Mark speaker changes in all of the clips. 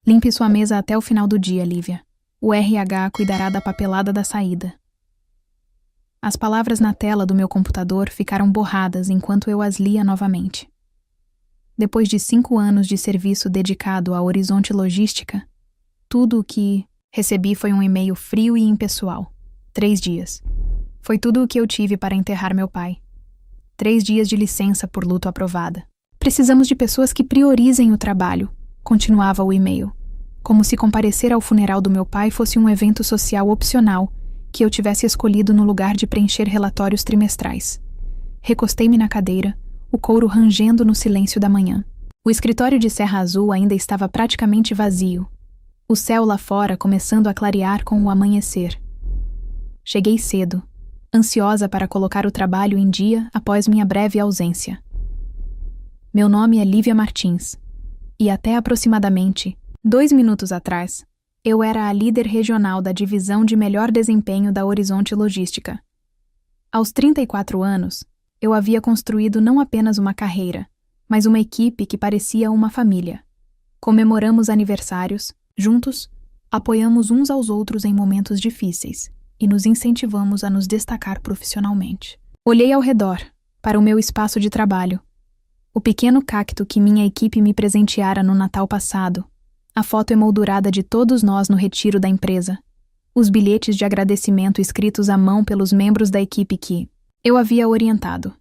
Speaker 1: Limpe sua mesa até o final do dia, Lívia. O RH cuidará da papelada da saída. As palavras na tela do meu computador ficaram borradas enquanto eu as lia novamente. Depois de 5 anos de serviço dedicado à Horizonte Logística, tudo o que recebi foi um e-mail frio e impessoal. 3 dias. Foi tudo o que eu tive para enterrar meu pai. 3 dias de licença por luto aprovada. Precisamos de pessoas que priorizem o trabalho, continuava o e-mail, como se comparecer ao funeral do meu pai fosse um evento social opcional que eu tivesse escolhido no lugar de preencher relatórios trimestrais. Recostei-me na cadeira, o couro rangendo no silêncio da manhã. O escritório de Serra Azul ainda estava praticamente vazio, o céu lá fora começando a clarear com o amanhecer. Cheguei cedo, ansiosa para colocar o trabalho em dia após minha breve ausência. Meu nome é Lívia Martins, e até aproximadamente 2 minutos atrás, eu era a líder regional da divisão de melhor desempenho da Horizonte Logística. Aos 34 anos, eu havia construído não apenas uma carreira, mas uma equipe que parecia uma família. Comemoramos aniversários, juntos, apoiamos uns aos outros em momentos difíceis e nos incentivamos a nos destacar profissionalmente. Olhei ao redor, para o meu espaço de trabalho. O pequeno cacto que minha equipe me presenteara no Natal passado, a foto emoldurada de todos nós no retiro da empresa, os bilhetes de agradecimento escritos à mão pelos membros da equipe que eu havia orientado.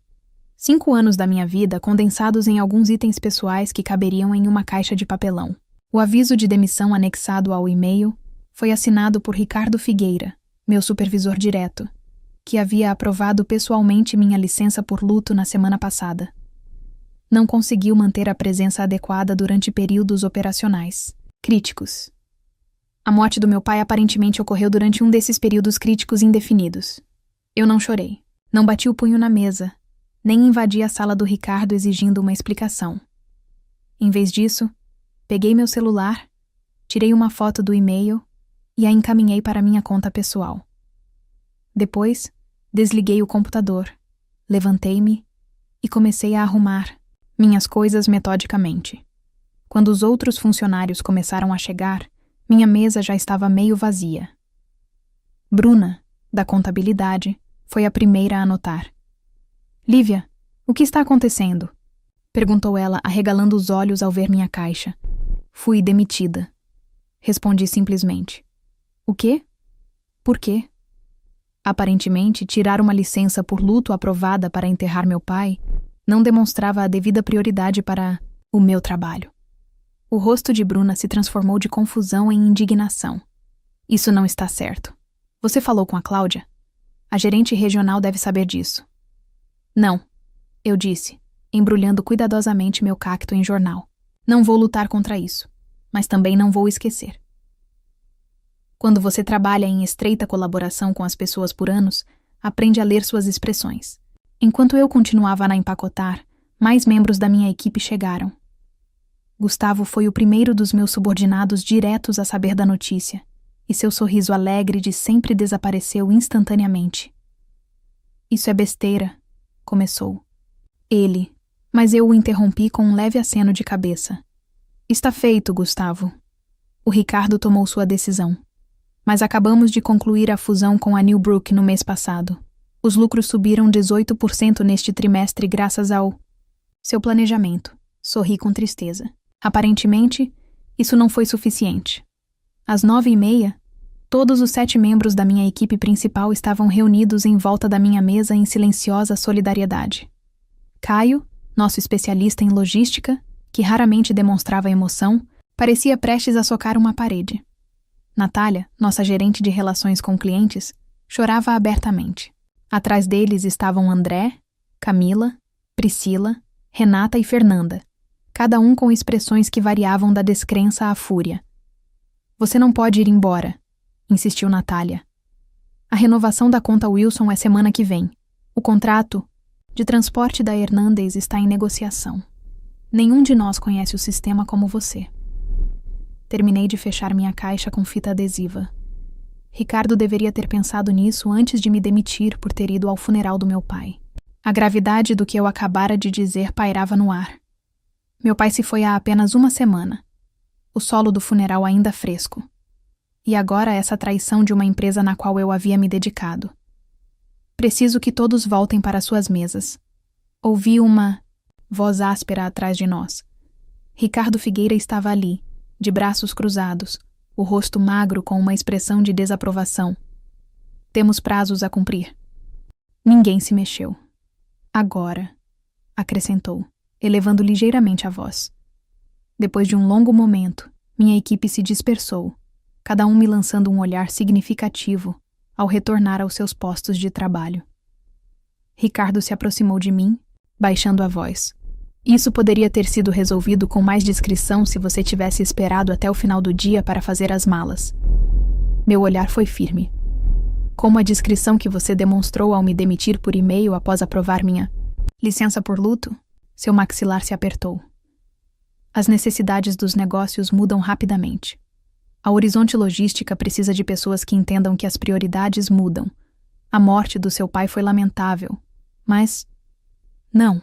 Speaker 1: 5 anos da minha vida condensados em alguns itens pessoais que caberiam em uma caixa de papelão. O aviso de demissão anexado ao e-mail foi assinado por Ricardo Figueira, meu supervisor direto, que havia aprovado pessoalmente minha licença por luto na semana passada. Não conseguiu manter a presença adequada durante períodos operacionais críticos. A morte do meu pai aparentemente ocorreu durante um desses períodos críticos indefinidos. Eu não chorei, não bati o punho na mesa, nem invadi a sala do Ricardo exigindo uma explicação. Em vez disso, peguei meu celular, tirei uma foto do e-mail e a encaminhei para minha conta pessoal. Depois, desliguei o computador, levantei-me e comecei a arrumar minhas coisas metodicamente. Quando os outros funcionários começaram a chegar, minha mesa já estava meio vazia. Bruna, da contabilidade, foi a primeira a notar. "Lívia, o que está acontecendo?" perguntou ela, arregalando os olhos ao ver minha caixa. "Fui demitida." Respondi simplesmente. "O quê? Por quê?" Aparentemente, tirar uma licença por luto aprovada para enterrar meu pai não demonstrava a devida prioridade para o meu trabalho. O rosto de Bruna se transformou de confusão em indignação. "Isso não está certo. Você falou com a Cláudia? A gerente regional deve saber disso." "Não," eu disse, embrulhando cuidadosamente meu cacto em jornal. "Não vou lutar contra isso, mas também não vou esquecer." Quando você trabalha em estreita colaboração com as pessoas por anos, aprende a ler suas expressões. Enquanto eu continuava a empacotar, mais membros da minha equipe chegaram. Gustavo foi o primeiro dos meus subordinados diretos a saber da notícia, e seu sorriso alegre de sempre desapareceu instantaneamente. "Isso é besteira", começou. Ele, mas eu o interrompi com um leve aceno de cabeça. "Está feito, Gustavo." O Ricardo tomou sua decisão. "Mas acabamos de concluir a fusão com a Newbrook no mês passado. Os lucros subiram 18% neste trimestre graças ao seu planejamento." Sorri com tristeza. Aparentemente, isso não foi suficiente. Às 9h30, todos os 7 membros da minha equipe principal estavam reunidos em volta da minha mesa em silenciosa solidariedade. Caio, nosso especialista em logística, que raramente demonstrava emoção, parecia prestes a socar uma parede. Natália, nossa gerente de relações com clientes, chorava abertamente. Atrás deles estavam André, Camila, Priscila, Renata e Fernanda, cada um com expressões que variavam da descrença à fúria. "Você não pode ir embora", insistiu Natália. "A renovação da conta Wilson é semana que vem. O contrato de transporte da Hernandes está em negociação. Nenhum de nós conhece o sistema como você." Terminei de fechar minha caixa com fita adesiva. Ricardo deveria ter pensado nisso antes de me demitir por ter ido ao funeral do meu pai. A gravidade do que eu acabara de dizer pairava no ar. Meu pai se foi há apenas uma semana. o solo do funeral ainda fresco. E agora essa traição de uma empresa na qual eu havia me dedicado. Preciso que todos voltem para suas mesas. Ouvi uma voz áspera atrás de nós. Ricardo Figueira estava ali, de braços cruzados, o rosto magro com uma expressão de desaprovação. Temos prazos a cumprir. Ninguém se mexeu. Agora, acrescentou, elevando ligeiramente a voz. Depois de um longo momento, minha equipe se dispersou, cada um me lançando um olhar significativo ao retornar aos seus postos de trabalho. Ricardo se aproximou de mim, baixando a voz. Isso poderia ter sido resolvido com mais discrição se você tivesse esperado até o final do dia para fazer as malas. Meu olhar foi firme. Como a discrição que você demonstrou ao me demitir por e-mail após aprovar minha licença por luto, seu maxilar se apertou. As necessidades dos negócios mudam rapidamente. A Horizonte Logística precisa de pessoas que entendam que as prioridades mudam. A morte do seu pai foi lamentável, mas... Não.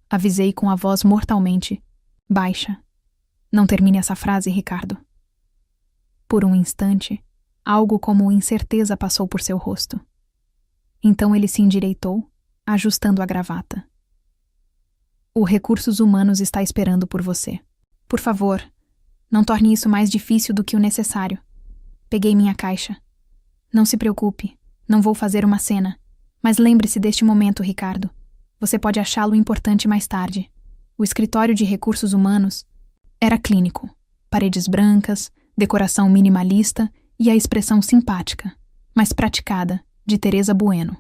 Speaker 1: Avisei com a voz mortalmente baixa. Não termine essa frase, Ricardo. Por um instante, algo como incerteza passou por seu rosto. Então ele se endireitou, ajustando a gravata. O Recursos Humanos está esperando por você. Por favor, não torne isso mais difícil do que o necessário. Peguei minha caixa. Não se preocupe, não vou fazer uma cena. Mas lembre-se deste momento, Ricardo. Você pode achá-lo importante mais tarde. O escritório de recursos humanos era clínico. Paredes brancas, decoração minimalista e a expressão simpática, mas praticada, de Teresa Bueno.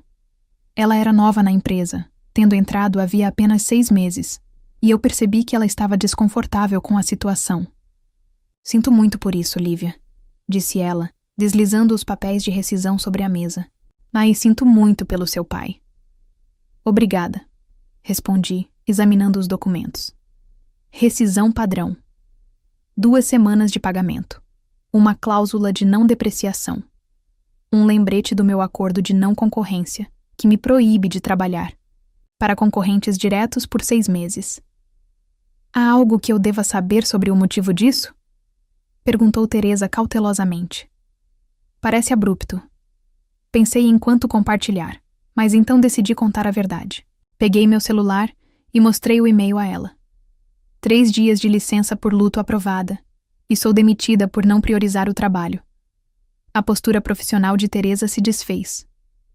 Speaker 1: Ela era nova na empresa, tendo entrado havia apenas 6 meses, e eu percebi que ela estava desconfortável com a situação. Sinto muito por isso, Lívia, disse ela, deslizando os papéis de rescisão sobre a mesa. Mas sinto muito pelo seu pai. Obrigada, respondi, examinando os documentos. Rescisão padrão. 2 semanas de pagamento. Uma cláusula de não depreciação. Um lembrete do meu acordo de não concorrência, que me proíbe de trabalhar. Para concorrentes diretos por 6 meses. Há algo que eu deva saber sobre o motivo disso? Perguntou Teresa cautelosamente. Parece abrupto. Pensei em quanto compartilhar, mas então decidi contar a verdade. Peguei meu celular e mostrei o e-mail a ela. 3 dias de licença por luto aprovada, e sou demitida por não priorizar o trabalho. A postura profissional de Teresa se desfez.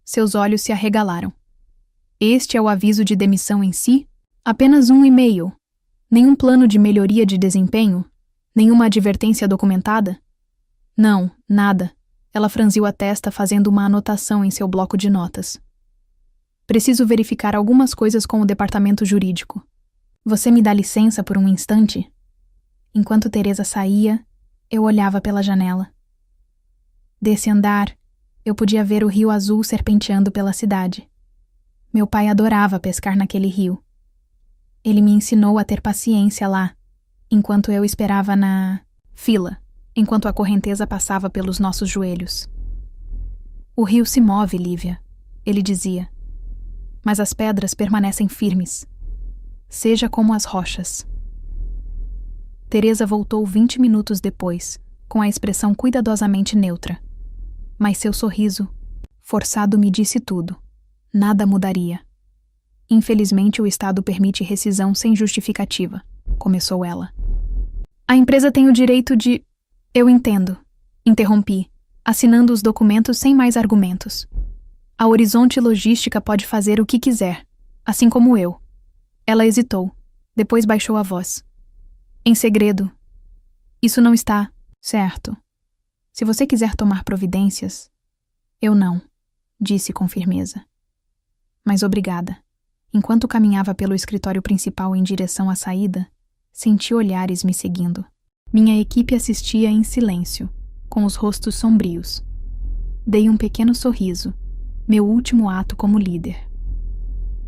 Speaker 1: Seus olhos se arregalaram. Este é o aviso de demissão em si? Apenas um e-mail. Nenhum plano de melhoria de desempenho? Nenhuma advertência documentada? Não, nada. Ela franziu a testa fazendo uma anotação em seu bloco de notas. Preciso verificar algumas coisas com o departamento jurídico. Você me dá licença por um instante? Enquanto Teresa saía, eu olhava pela janela. Desse andar, eu podia ver o rio azul serpenteando pela cidade. Meu pai adorava pescar naquele rio. Ele me ensinou a ter paciência lá, enquanto eu esperava na fila, enquanto a correnteza passava pelos nossos joelhos. O rio se move, Lívia, ele dizia, mas as pedras permanecem firmes. Seja como as rochas. Teresa voltou 20 minutos depois, com a expressão cuidadosamente neutra. Mas seu sorriso, forçado, me disse tudo. Nada mudaria. Infelizmente, o Estado permite rescisão sem justificativa, começou ela. A empresa tem o direito de... Eu entendo, interrompi, assinando os documentos sem mais argumentos. A Horizonte Logística pode fazer o que quiser, assim como eu. Ela hesitou, depois baixou a voz. Em segredo. Isso não está certo. Se você quiser tomar providências, eu não, disse com firmeza. Mas obrigada. Enquanto caminhava pelo escritório principal em direção à saída, senti olhares me seguindo. Minha equipe assistia em silêncio, com os rostos sombrios. Dei um pequeno sorriso, meu último ato como líder.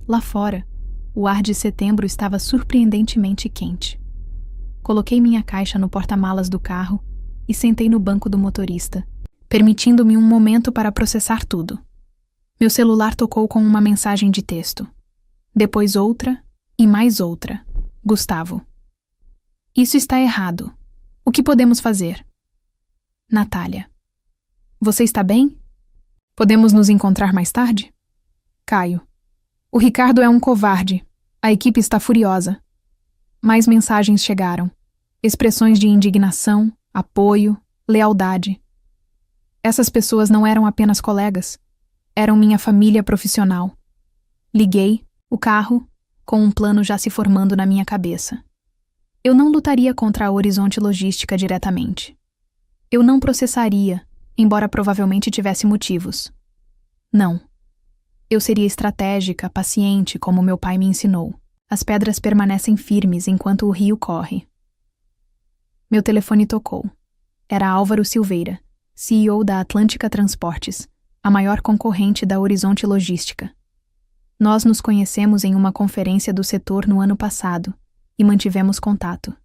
Speaker 1: Lá fora, o ar de setembro estava surpreendentemente quente. Coloquei minha caixa no porta-malas do carro e sentei no banco do motorista, permitindo-me um momento para processar tudo. Meu celular tocou com uma mensagem de texto. Depois outra e mais outra. Gustavo. Isso está errado. O que podemos fazer? Natália. Você está bem? Podemos nos encontrar mais tarde? Caio. O Ricardo é um covarde. A equipe está furiosa. Mais mensagens chegaram. Expressões de indignação, apoio, lealdade. Essas pessoas não eram apenas colegas. Eram minha família profissional. Liguei, o carro, com um plano já se formando na minha cabeça. Eu não lutaria contra a Horizonte Logística diretamente. Eu não processaria, embora provavelmente tivesse motivos. Não. Eu seria estratégica, paciente, como meu pai me ensinou. As pedras permanecem firmes enquanto o rio corre. Meu telefone tocou. Era Álvaro Silveira, CEO da Atlântica Transportes, a maior concorrente da Horizonte Logística. Nós nos conhecemos em uma conferência do setor no ano passado e mantivemos contato.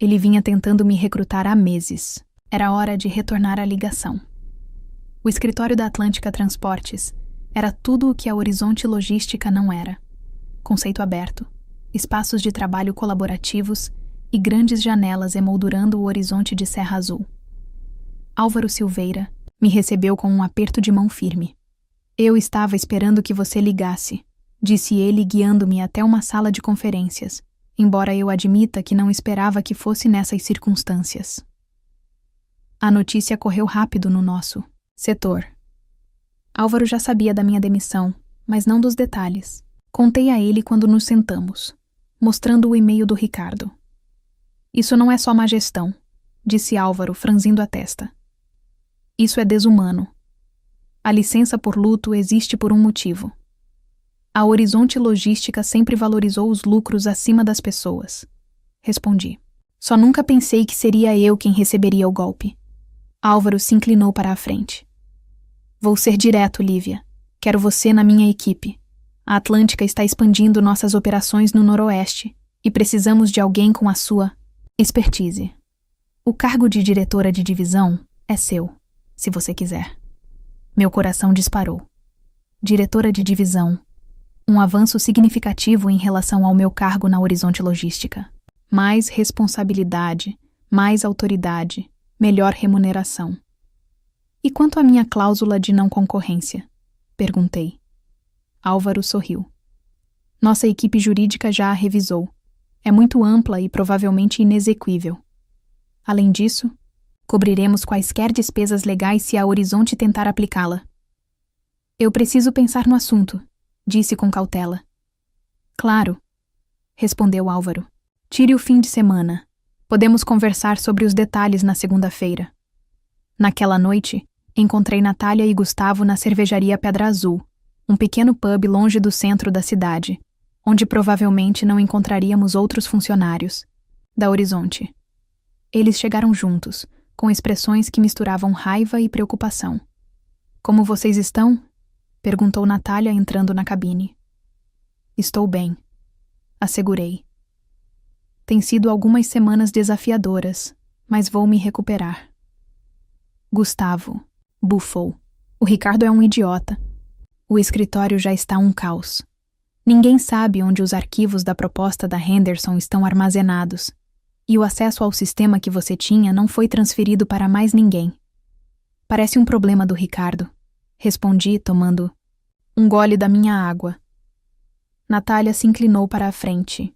Speaker 1: Ele vinha tentando me recrutar há meses. Era hora de retornar à ligação. O escritório da Atlântica Transportes era tudo o que a Horizonte Logística não era. Conceito aberto, espaços de trabalho colaborativos e grandes janelas emoldurando o horizonte de Serra Azul. Álvaro Silveira me recebeu com um aperto de mão firme. Eu estava esperando que você ligasse, disse ele guiando-me até uma sala de conferências, embora eu admita que não esperava que fosse nessas circunstâncias. A notícia correu rápido no nosso setor. Álvaro já sabia da minha demissão, mas não dos detalhes. Contei a ele quando nos sentamos, mostrando o e-mail do Ricardo. Isso não é só má gestão, disse Álvaro, franzindo a testa. Isso é desumano. A licença por luto existe por um motivo. A Horizonte Logística sempre valorizou os lucros acima das pessoas. Respondi. Só nunca pensei que seria eu quem receberia o golpe. Álvaro se inclinou para a frente. Vou ser direto, Lívia. Quero você na minha equipe. A Atlântica está expandindo nossas operações no Noroeste e precisamos de alguém com a sua expertise. O cargo de diretora de divisão é seu, se você quiser. Meu coração disparou. Diretora de divisão. Um avanço significativo em relação ao meu cargo na Horizonte Logística. Mais responsabilidade, mais autoridade, melhor remuneração. E quanto à minha cláusula de não concorrência? Perguntei. Álvaro sorriu. Nossa equipe jurídica já a revisou. É muito ampla e provavelmente inexequível. Além disso, cobriremos quaisquer despesas legais se a Horizonte tentar aplicá-la. Eu preciso pensar no assunto, disse com cautela. Claro, respondeu Álvaro. Tire o fim de semana. Podemos conversar sobre os detalhes na segunda-feira. Naquela noite, encontrei Natália e Gustavo na cervejaria Pedra Azul, um pequeno pub longe do centro da cidade, onde provavelmente não encontraríamos outros funcionários da Horizonte. Eles chegaram juntos, com expressões que misturavam raiva e preocupação. Como vocês estão? Perguntou Natália entrando na cabine. Estou bem, assegurei. Tem sido algumas semanas desafiadoras, mas vou me recuperar. Gustavo bufou. O Ricardo é um idiota. O escritório já está um caos. Ninguém sabe onde os arquivos da proposta da Henderson estão armazenados, e o acesso ao sistema que você tinha não foi transferido para mais ninguém. Parece um problema do Ricardo, respondi tomando um gole da minha água. Natália se inclinou para a frente.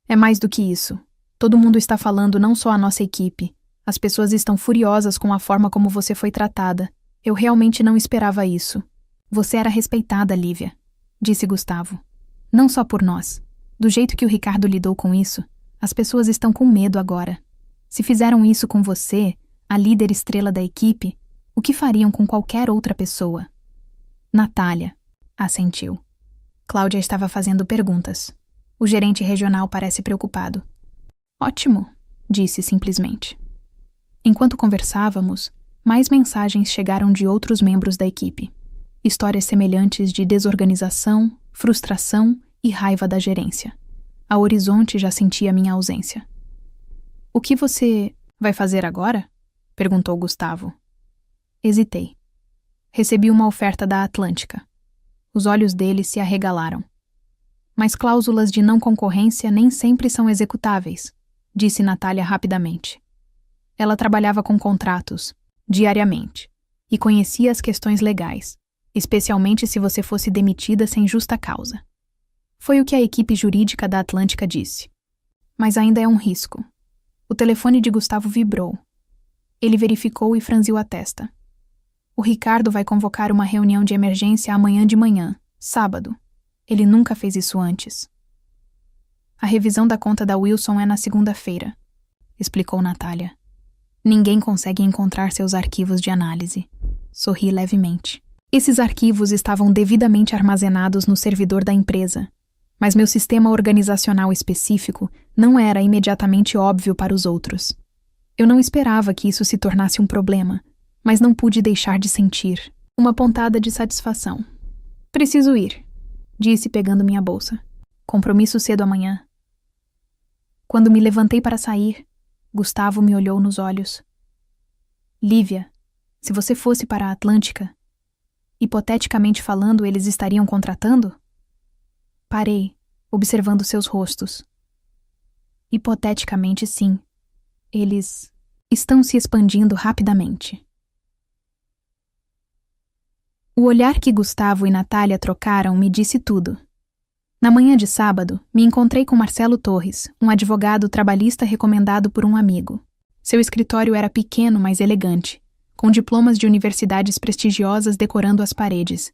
Speaker 1: É mais do que isso. Todo mundo está falando, não só a nossa equipe. As pessoas estão furiosas com a forma como você foi tratada. Eu realmente não esperava isso. Você era respeitada, Lívia, disse Gustavo. Não só por nós. Do jeito que o Ricardo lidou com isso, as pessoas estão com medo agora. Se fizeram isso com você, a líder estrela da equipe, o que fariam com qualquer outra pessoa? Natália, assentiu. Cláudia estava fazendo perguntas. O gerente regional parece preocupado. Ótimo, disse simplesmente. Enquanto conversávamos, mais mensagens chegaram de outros membros da equipe. Histórias semelhantes de desorganização, frustração e raiva da gerência. A Horizonte já sentia minha ausência. O que você vai fazer agora? Perguntou Gustavo. Hesitei. Recebi uma oferta da Atlântica. Os olhos dele se arregalaram. Mas cláusulas de não concorrência nem sempre são executáveis, disse Natália rapidamente. Ela trabalhava com contratos, diariamente, e conhecia as questões legais, especialmente se você fosse demitida sem justa causa. Foi o que a equipe jurídica da Atlântica disse. Mas ainda é um risco. O telefone de Gustavo vibrou. Ele verificou e franziu a testa. O Ricardo vai convocar uma reunião de emergência amanhã de manhã, sábado. Ele nunca fez isso antes. A revisão da conta da Wilson é na segunda-feira, explicou Natália. Ninguém consegue encontrar seus arquivos de análise. Sorri levemente. Esses arquivos estavam devidamente armazenados no servidor da empresa, mas meu sistema organizacional específico não era imediatamente óbvio para os outros. Eu não esperava que isso se tornasse um problema, mas não pude deixar de sentir uma pontada de satisfação. Preciso ir, disse pegando minha bolsa. Compromisso cedo amanhã. Quando me levantei para sair, Gustavo me olhou nos olhos. Lívia, se você fosse para a Atlântica, hipoteticamente falando, eles estariam contratando? Parei, observando seus rostos. Hipoteticamente, sim. Eles estão se expandindo rapidamente. O olhar que Gustavo e Natália trocaram me disse tudo. Na manhã de sábado, me encontrei com Marcelo Torres, um advogado trabalhista recomendado por um amigo. Seu escritório era pequeno, mas elegante, com diplomas de universidades prestigiosas decorando as paredes.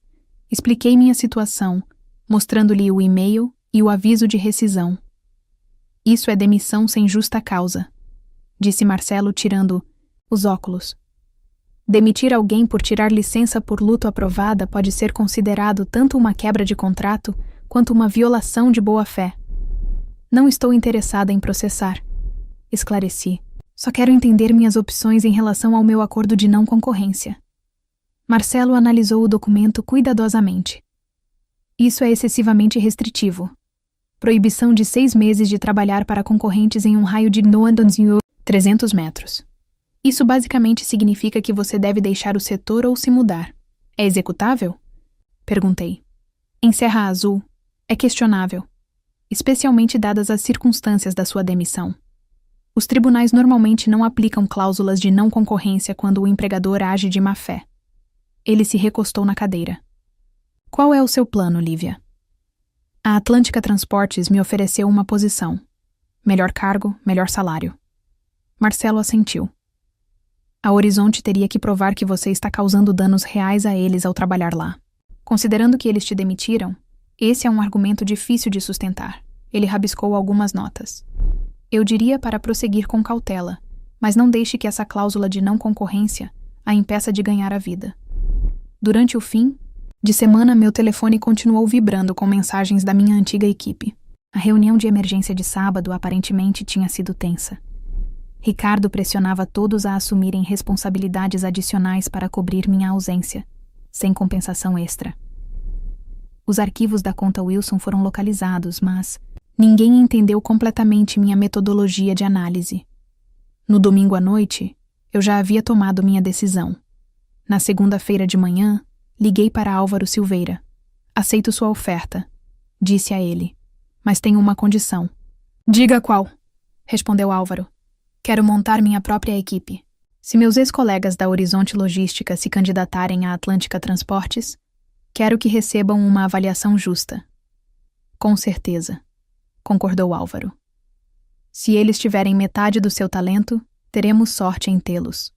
Speaker 1: Expliquei minha situação, mostrando-lhe o e-mail e o aviso de rescisão. Isso é demissão sem justa causa, disse Marcelo tirando os óculos. Demitir alguém por tirar licença por luto aprovada pode ser considerado tanto uma quebra de contrato quanto uma violação de boa-fé. Não estou interessada em processar, esclareci. Só quero entender minhas opções em relação ao meu acordo de não concorrência. Marcelo analisou o documento cuidadosamente. Isso é excessivamente restritivo. Proibição de 6 meses de trabalhar para concorrentes em um raio de 300 metros. Isso basicamente significa que você deve deixar o setor ou se mudar. É executável? Perguntei. Em Serra Azul, é questionável, especialmente dadas as circunstâncias da sua demissão. Os tribunais normalmente não aplicam cláusulas de não concorrência quando o empregador age de má-fé. Ele se recostou na cadeira. Qual é o seu plano, Lívia? A Atlântica Transportes me ofereceu uma posição. Melhor cargo, melhor salário. Marcelo assentiu. A Horizonte teria que provar que você está causando danos reais a eles ao trabalhar lá. Considerando que eles te demitiram, esse é um argumento difícil de sustentar. Ele rabiscou algumas notas. Eu diria para prosseguir com cautela, mas não deixe que essa cláusula de não concorrência a impeça de ganhar a vida. Durante o fim de semana, meu telefone continuou vibrando com mensagens da minha antiga equipe. A reunião de emergência de sábado aparentemente tinha sido tensa. Ricardo pressionava todos a assumirem responsabilidades adicionais para cobrir minha ausência, sem compensação extra. Os arquivos da conta Wilson foram localizados, mas ninguém entendeu completamente minha metodologia de análise. No domingo à noite, eu já havia tomado minha decisão. Na segunda-feira de manhã, liguei para Álvaro Silveira. Aceito sua oferta, disse a ele, mas tenho uma condição. Diga qual, respondeu Álvaro. Quero montar minha própria equipe. Se meus ex-colegas da Horizonte Logística se candidatarem à Atlântica Transportes, quero que recebam uma avaliação justa. Com certeza, concordou Álvaro. Se eles tiverem metade do seu talento, teremos sorte em tê-los.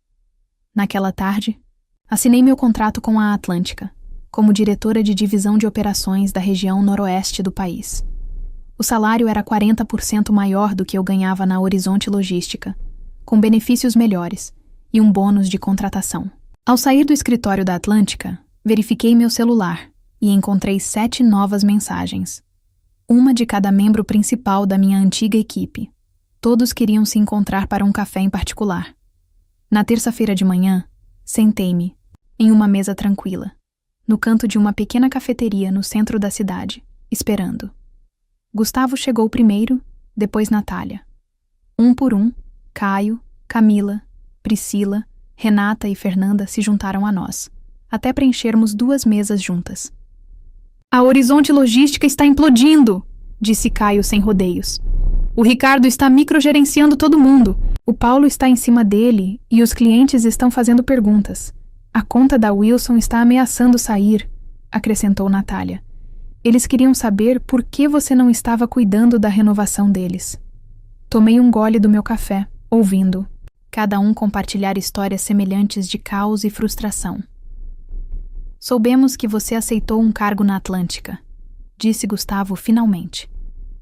Speaker 1: Naquela tarde, assinei meu contrato com a Atlântica, como diretora de divisão de operações da região noroeste do país. O salário era 40% maior do que eu ganhava na Horizonte Logística, com benefícios melhores e um bônus de contratação. Ao sair do escritório da Atlântica, verifiquei meu celular e encontrei 7 novas mensagens. Uma de cada membro principal da minha antiga equipe. Todos queriam se encontrar para um café em particular. Na terça-feira de manhã, sentei-me, em uma mesa tranquila, no canto de uma pequena cafeteria no centro da cidade, esperando. Gustavo chegou primeiro, depois Natália. Um por um, Caio, Camila, Priscila, Renata e Fernanda se juntaram a nós, até preenchermos 2 mesas juntas. A Horizonte Logística está implodindo, disse Caio sem rodeios. O Ricardo está microgerenciando todo mundo. O Paulo está em cima dele e os clientes estão fazendo perguntas. A conta da Wilson está ameaçando sair, acrescentou Natália. Eles queriam saber por que você não estava cuidando da renovação deles. Tomei um gole do meu café, ouvindo. Cada um compartilhar histórias semelhantes de caos e frustração. Soubemos que você aceitou um cargo na Atlântica, disse Gustavo finalmente.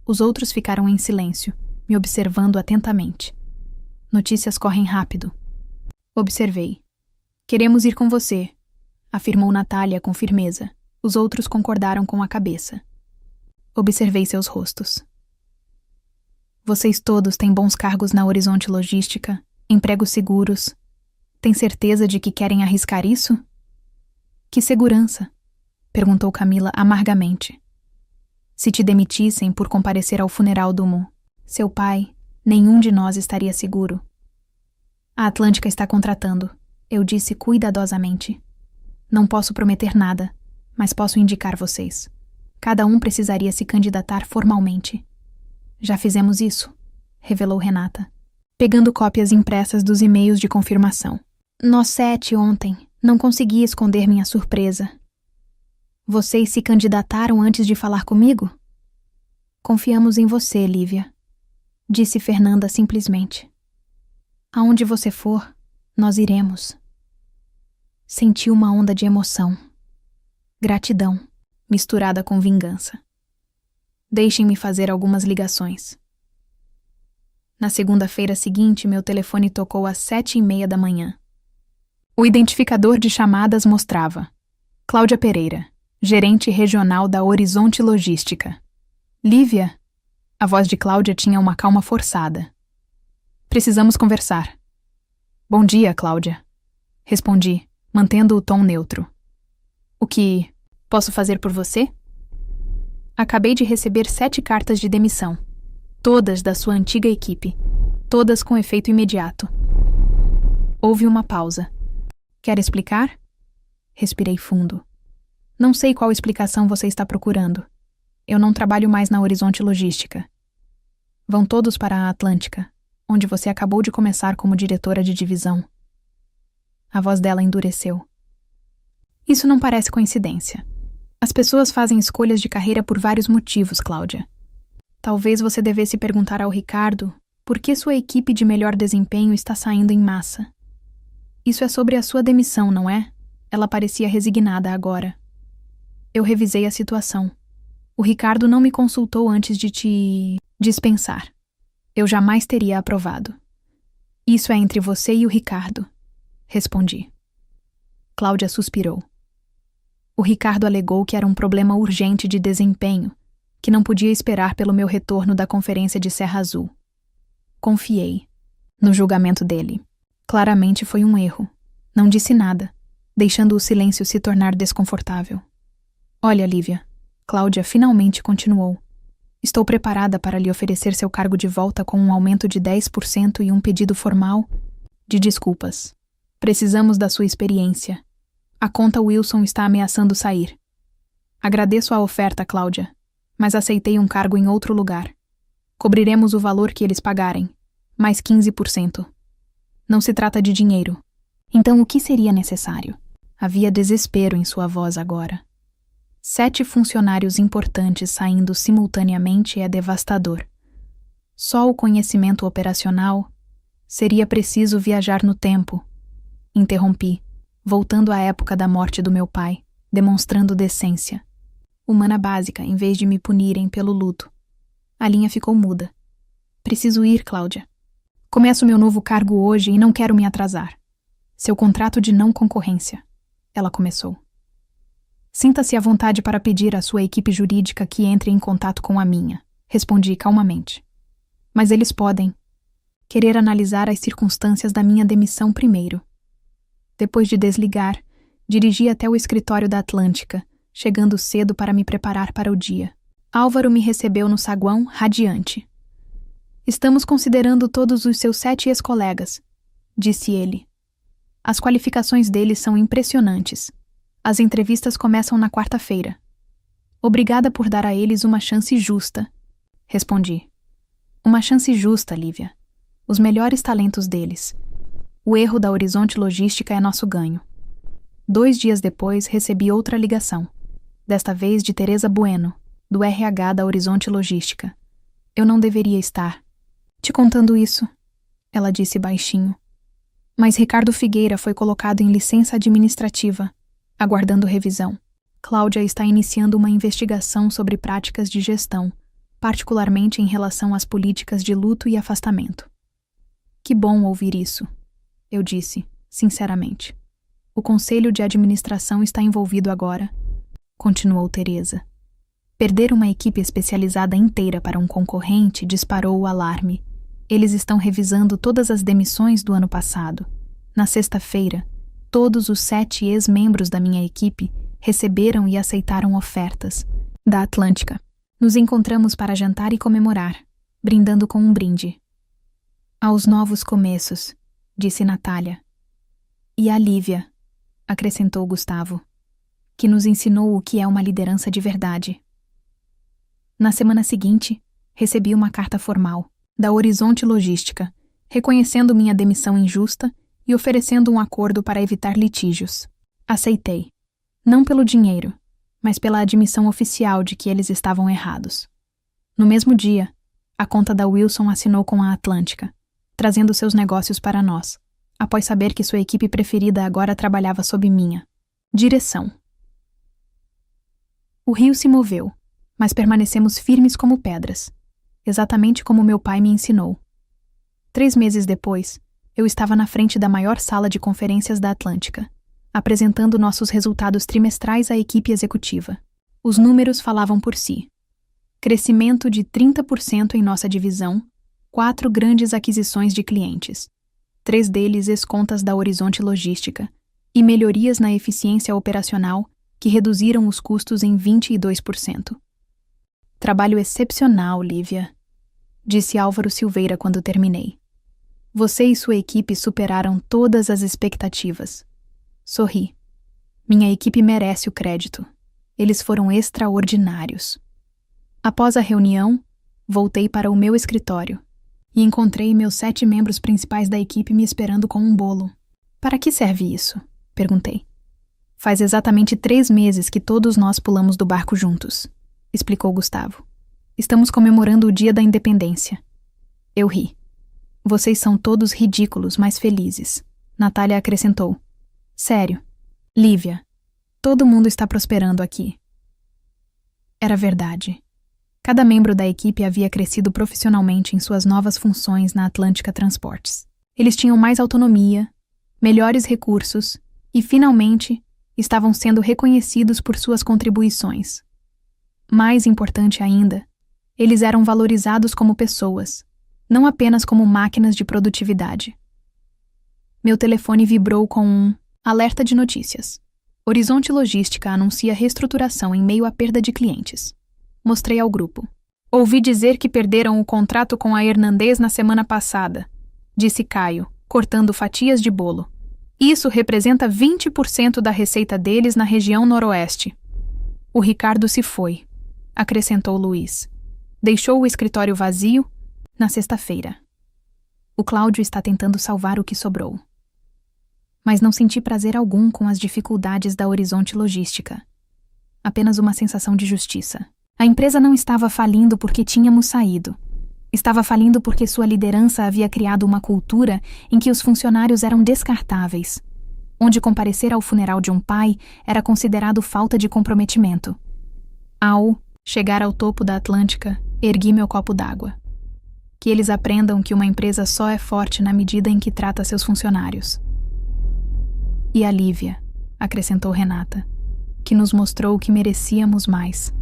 Speaker 1: Os outros ficaram em silêncio, me observando atentamente. Notícias correm rápido. Observei. Queremos ir com você, afirmou Natália com firmeza. Os outros concordaram com a cabeça. Observei seus rostos. Vocês todos têm bons cargos na Horizonte Logística, empregos seguros. Tem certeza de que querem arriscar isso? Que segurança? Perguntou Camila amargamente. Se te demitissem por comparecer ao funeral do seu pai, nenhum de nós estaria seguro. A Atlântica está contratando, eu disse cuidadosamente. Não posso prometer nada, mas posso indicar vocês. Cada um precisaria se candidatar formalmente. Já fizemos isso, revelou Renata, pegando cópias impressas dos e-mails de confirmação. Nós 7 ontem, não consegui esconder minha surpresa. Vocês se candidataram antes de falar comigo? Confiamos em você, Lívia, disse Fernanda simplesmente. Aonde você for, nós iremos. Senti uma onda de emoção. Gratidão, misturada com vingança. Deixem-me fazer algumas ligações. Na segunda-feira seguinte, meu telefone tocou às 7h30 da manhã. O identificador de chamadas mostrava Cláudia Pereira, gerente regional da Horizonte Logística. Lívia? A voz de Cláudia tinha uma calma forçada. Precisamos conversar. Bom dia, Cláudia. Respondi, mantendo o tom neutro. O que posso fazer por você? Acabei de receber 7 cartas de demissão. Todas da sua antiga equipe. Todas com efeito imediato. Houve uma pausa. Quer explicar? Respirei fundo. Não sei qual explicação você está procurando. Eu não trabalho mais na Horizonte Logística. Vão todos para a Atlântica, onde você acabou de começar como diretora de divisão. A voz dela endureceu. Isso não parece coincidência. As pessoas fazem escolhas de carreira por vários motivos, Cláudia. Talvez você devesse perguntar ao Ricardo por que sua equipe de melhor desempenho está saindo em massa. Isso é sobre a sua demissão, não é? Ela parecia resignada agora. Eu revisei a situação. O Ricardo não me consultou antes de te dispensar. Eu jamais teria aprovado. Isso é entre você e o Ricardo, respondi. Cláudia suspirou. O Ricardo alegou que era um problema urgente de desempenho, que não podia esperar pelo meu retorno da conferência de Serra Azul. Confiei no julgamento dele. Claramente foi um erro. Não disse nada, deixando o silêncio se tornar desconfortável. Olha, Lívia, Cláudia finalmente continuou. Estou preparada para lhe oferecer seu cargo de volta com um aumento de 10% e um pedido formal de desculpas. Precisamos da sua experiência. A conta Wilson está ameaçando sair. Agradeço a oferta, Cláudia, mas aceitei um cargo em outro lugar. Cobriremos o valor que eles pagarem, mais 15%. Não se trata de dinheiro. Então o que seria necessário? Havia desespero em sua voz agora. 7 funcionários importantes saindo simultaneamente é devastador. Só o conhecimento operacional. Seria preciso viajar no tempo. Interrompi, voltando à época da morte do meu pai, demonstrando decência. Humana básica, em vez de me punirem pelo luto. A linha ficou muda. Preciso ir, Cláudia. Começo meu novo cargo hoje e não quero me atrasar. Seu contrato de não concorrência. Ela começou. Sinta-se à vontade para pedir à sua equipe jurídica que entre em contato com a minha, respondi calmamente. Mas eles podem querer analisar as circunstâncias da minha demissão primeiro. Depois de desligar, dirigi até o escritório da Atlântica, chegando cedo para me preparar para o dia. Álvaro me recebeu no saguão, radiante. Estamos considerando todos os seus 7 ex-colegas, disse ele. As qualificações deles são impressionantes. As entrevistas começam na quarta-feira. Obrigada por dar a eles uma chance justa, respondi. Uma chance justa, Lívia. Os melhores talentos deles. O erro da Horizonte Logística é nosso ganho. 2 dias depois, recebi outra ligação. Desta vez de Teresa Bueno, do RH da Horizonte Logística. Eu não deveria estar te contando isso, ela disse baixinho. Mas Ricardo Figueira foi colocado em licença administrativa, aguardando revisão. Cláudia está iniciando uma investigação sobre práticas de gestão, particularmente em relação às políticas de luto e afastamento. Que bom ouvir isso, eu disse, sinceramente. O conselho de administração está envolvido agora, continuou Teresa. Perder uma equipe especializada inteira para um concorrente disparou o alarme. Eles estão revisando todas as demissões do ano passado. Na sexta-feira, todos os 7 ex-membros da minha equipe receberam e aceitaram ofertas da Atlântica. Nos encontramos para jantar e comemorar, brindando com um brinde. Aos novos começos, disse Natália. E a Lívia, acrescentou Gustavo, que nos ensinou o que é uma liderança de verdade. Na semana seguinte, recebi uma carta formal da Horizonte Logística, reconhecendo minha demissão injusta e oferecendo um acordo para evitar litígios. Aceitei. Não pelo dinheiro, mas pela admissão oficial de que eles estavam errados. No mesmo dia, a conta da Wilson assinou com a Atlântica, trazendo seus negócios para nós, após saber que sua equipe preferida agora trabalhava sob minha direção. O rio se moveu, mas permanecemos firmes como pedras, exatamente como meu pai me ensinou. 3 meses depois, eu estava na frente da maior sala de conferências da Atlântica, apresentando nossos resultados trimestrais à equipe executiva. Os números falavam por si. Crescimento de 30% em nossa divisão, 4 grandes aquisições de clientes, 3 deles ex-contas da Horizonte Logística, e melhorias na eficiência operacional que reduziram os custos em 22%. Trabalho excepcional, Lívia, disse Álvaro Silveira quando terminei. Você e sua equipe superaram todas as expectativas. Sorri. Minha equipe merece o crédito. Eles foram extraordinários. Após a reunião, voltei para o meu escritório e encontrei meus 7 membros principais da equipe me esperando com um bolo. Para que serve isso? Perguntei. Faz exatamente 3 meses que todos nós pulamos do barco juntos, explicou Gustavo. Estamos comemorando o Dia da Independência. Eu ri. Vocês são todos ridículos, mas felizes. Natália acrescentou. Sério. Lívia, todo mundo está prosperando aqui. Era verdade. Cada membro da equipe havia crescido profissionalmente em suas novas funções na Atlântica Transportes. Eles tinham mais autonomia, melhores recursos e, finalmente, estavam sendo reconhecidos por suas contribuições. Mais importante ainda, eles eram valorizados como pessoas, não apenas como máquinas de produtividade. Meu telefone vibrou com um alerta de notícias. Horizonte Logística anuncia reestruturação em meio à perda de clientes. Mostrei ao grupo. Ouvi dizer que perderam o contrato com a Hernandez na semana passada, disse Caio, cortando fatias de bolo. Isso representa 20% da receita deles na região noroeste. O Ricardo se foi, acrescentou Luiz. Deixou o escritório vazio na sexta-feira. O Cláudio está tentando salvar o que sobrou. Mas não senti prazer algum com as dificuldades da Horizonte Logística. Apenas uma sensação de justiça. A empresa não estava falindo porque tínhamos saído. Estava falindo porque sua liderança havia criado uma cultura em que os funcionários eram descartáveis, onde comparecer ao funeral de um pai era considerado falta de comprometimento. Ao chegar ao topo da Atlântica, ergui meu copo d'água. Que eles aprendam que uma empresa só é forte na medida em que trata seus funcionários. E a Lívia, acrescentou Renata, que nos mostrou que merecíamos mais.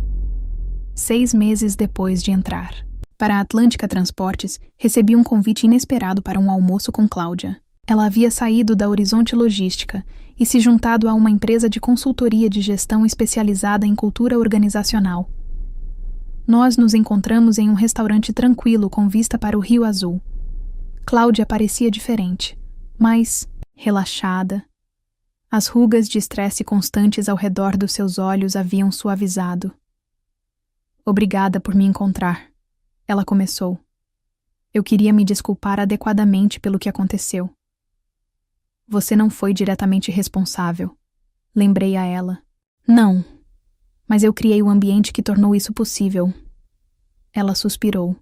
Speaker 1: 6 meses depois de entrar. Para a Atlântica Transportes, recebi um convite inesperado para um almoço com Cláudia. Ela havia saído da Horizonte Logística e se juntado a uma empresa de consultoria de gestão especializada em cultura organizacional. Nós nos encontramos em um restaurante tranquilo com vista para o Rio Azul. Cláudia parecia diferente, mas relaxada. As rugas de estresse constantes ao redor dos seus olhos haviam suavizado. Obrigada por me encontrar, ela começou. Eu queria me desculpar adequadamente pelo que aconteceu. Você não foi diretamente responsável. Lembrei a ela. Não, mas eu criei o ambiente que tornou isso possível. Ela suspirou.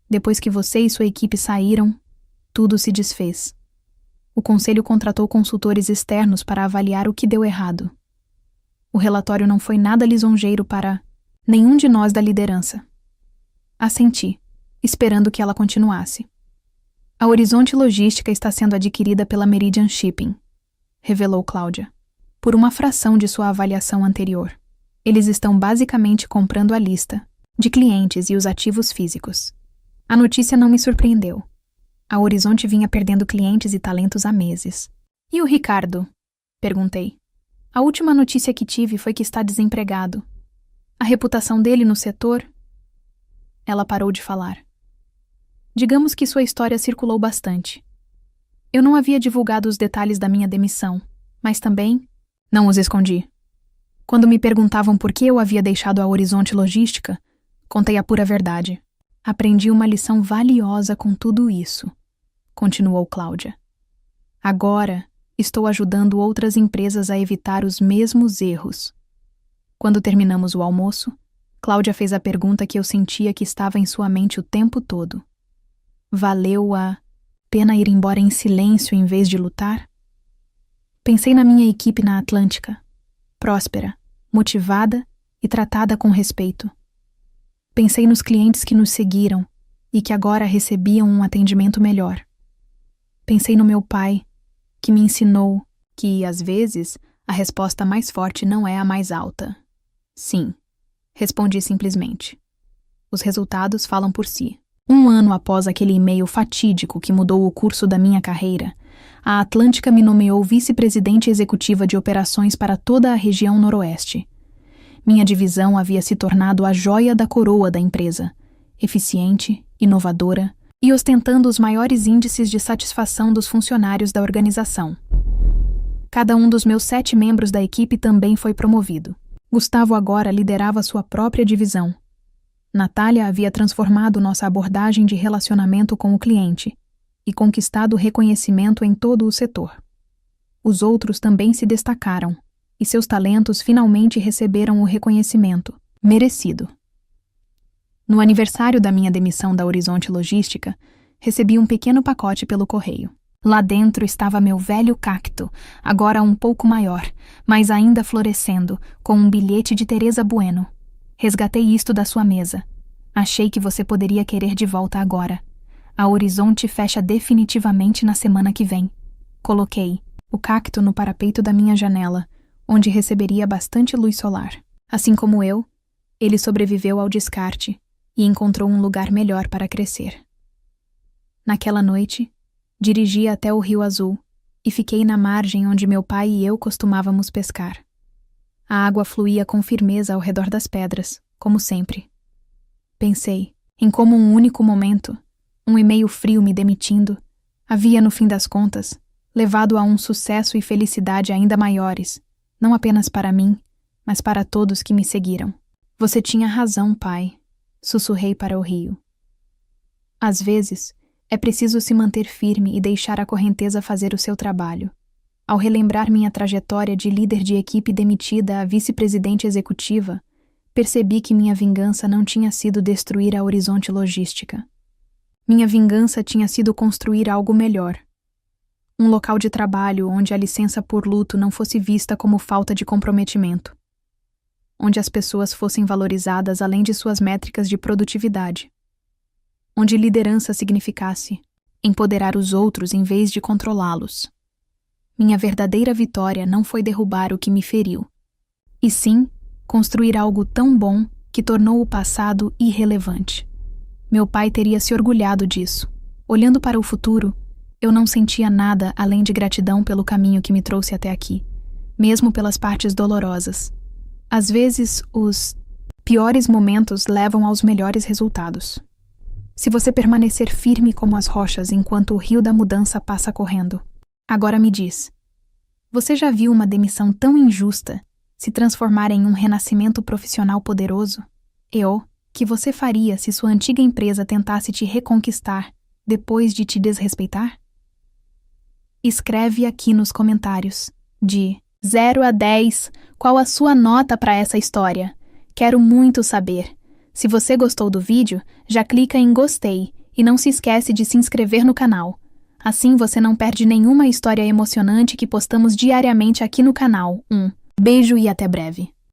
Speaker 1: Depois que você e sua equipe saíram, tudo se desfez. O conselho contratou consultores externos para avaliar o que deu errado. O relatório não foi nada lisonjeiro para nenhum de nós da liderança. Assenti, esperando que ela continuasse. A Horizonte Logística está sendo adquirida pela Meridian Shipping, revelou Cláudia, por uma fração de sua avaliação anterior. Eles estão basicamente comprando a lista de clientes e os ativos físicos. A notícia não me surpreendeu. A Horizonte vinha perdendo clientes e talentos há meses. E o Ricardo? Perguntei. A última notícia que tive foi que está desempregado. A reputação dele no setor? Ela parou de falar. Digamos que sua história circulou bastante. Eu não havia divulgado os detalhes da minha demissão, mas também não os escondi. Quando me perguntavam por que eu havia deixado a Horizonte Logística, contei a pura verdade. Aprendi uma lição valiosa com tudo isso, continuou Cláudia. Agora, estou ajudando outras empresas a evitar os mesmos erros. Quando terminamos o almoço, Cláudia fez a pergunta que eu sentia que estava em sua mente o tempo todo. Valeu a pena ir embora em silêncio em vez de lutar? Pensei na minha equipe na Atlântica, próspera, motivada e tratada com respeito. Pensei nos clientes que nos seguiram e que agora recebiam um atendimento melhor. Pensei no meu pai, que me ensinou que, às vezes, a resposta mais forte não é a mais alta. Sim, respondi simplesmente. Os resultados falam por si. 1 ano após aquele e-mail fatídico que mudou o curso da minha carreira, a Atlântica me nomeou vice-presidente executiva de operações para toda a região noroeste. Minha divisão havia se tornado a joia da coroa da empresa, eficiente, inovadora e ostentando os maiores índices de satisfação dos funcionários da organização. Cada um dos meus 7 membros da equipe também foi promovido. Gustavo agora liderava sua própria divisão. Natália havia transformado nossa abordagem de relacionamento com o cliente e conquistado reconhecimento em todo o setor. Os outros também se destacaram, e seus talentos finalmente receberam o reconhecimento merecido. No aniversário da minha demissão da Horizonte Logística, recebi um pequeno pacote pelo correio. Lá dentro estava meu velho cacto, agora um pouco maior, mas ainda florescendo, com um bilhete de Teresa Bueno. Resgatei isto da sua mesa. Achei que você poderia querer de volta agora. A Horizonte fecha definitivamente na semana que vem. Coloquei o cacto no parapeito da minha janela, onde receberia bastante luz solar. Assim como eu, ele sobreviveu ao descarte e encontrou um lugar melhor para crescer. Naquela noite, dirigi até o Rio Azul e fiquei na margem onde meu pai e eu costumávamos pescar. A água fluía com firmeza ao redor das pedras, como sempre. Pensei em como um único momento, um e-mail frio me demitindo, havia, no fim das contas, levado a um sucesso e felicidade ainda maiores, não apenas para mim, mas para todos que me seguiram. Você tinha razão, pai, sussurrei para o rio. Às vezes, é preciso se manter firme e deixar a correnteza fazer o seu trabalho. Ao relembrar minha trajetória de líder de equipe demitida a vice-presidente executiva, percebi que minha vingança não tinha sido destruir a Horizonte Logística. Minha vingança tinha sido construir algo melhor. Um local de trabalho onde a licença por luto não fosse vista como falta de comprometimento. Onde as pessoas fossem valorizadas além de suas métricas de produtividade. Onde liderança significasse empoderar os outros em vez de controlá-los. Minha verdadeira vitória não foi derrubar o que me feriu, e sim construir algo tão bom que tornou o passado irrelevante. Meu pai teria se orgulhado disso. Olhando para o futuro, eu não sentia nada além de gratidão pelo caminho que me trouxe até aqui, mesmo pelas partes dolorosas. Às vezes, os piores momentos levam aos melhores resultados. Se você permanecer firme como as rochas enquanto o rio da mudança passa correndo. Agora me diz, você já viu uma demissão tão injusta se transformar em um renascimento profissional poderoso? Eu que você faria se sua antiga empresa tentasse te reconquistar depois de te desrespeitar? Escreve aqui nos comentários. De 0 a 10, qual a sua nota para essa história? Quero muito saber. Se você gostou do vídeo, já clica em gostei e não se esquece de se inscrever no canal. Assim você não perde nenhuma história emocionante que postamos diariamente aqui no canal. Beijo e até breve.